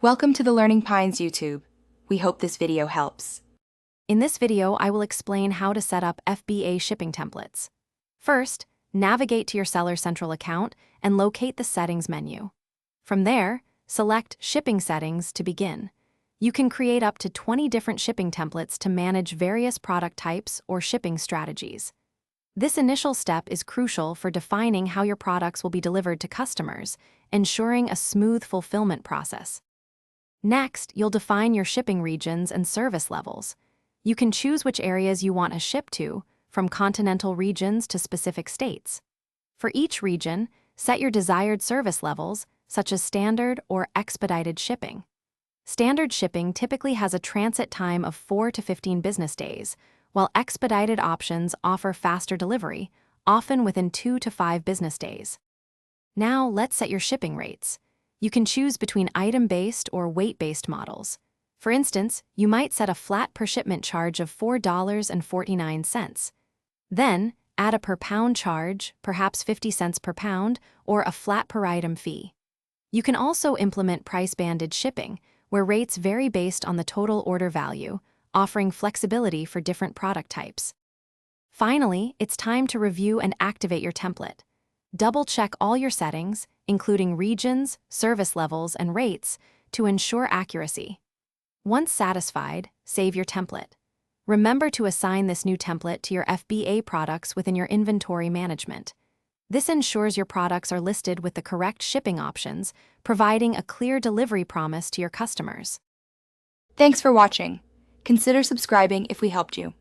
Welcome to the Learning Pines YouTube. We hope this video helps. In this video, I will explain how to set up FBA shipping templates. First, navigate to your Seller Central account and locate the Settings menu. From there, select Shipping Settings to begin. You can create up to 20 different shipping templates to manage various product types or shipping strategies. This initial step is crucial for defining how your products will be delivered to customers, ensuring a smooth fulfillment process. Next, you'll define your shipping regions and service levels. You can choose which areas you want to ship to, from continental regions to specific states. For each region, set your desired service levels, such as standard or expedited shipping. Standard shipping typically has a transit time of 4 to 15 business days, while expedited options offer faster delivery, often within 2 to 5 business days. Now, let's set your shipping rates. You can choose between item-based or weight-based models. For instance, you might set a flat per shipment charge of $4.49. Then, add a per pound charge, perhaps 50 cents per pound, or a flat per item fee. You can also implement price-banded shipping, where rates vary based on the total order value, offering flexibility for different product types. Finally, it's time to review and activate your template. Double-check all your settings, including regions, service levels, and rates, to ensure accuracy. Once satisfied, save your template. Remember to assign this new template to your FBA products within your inventory management. This ensures your products are listed with the correct shipping options, providing a clear delivery promise to your customers. Thanks for watching. Consider subscribing if we helped you.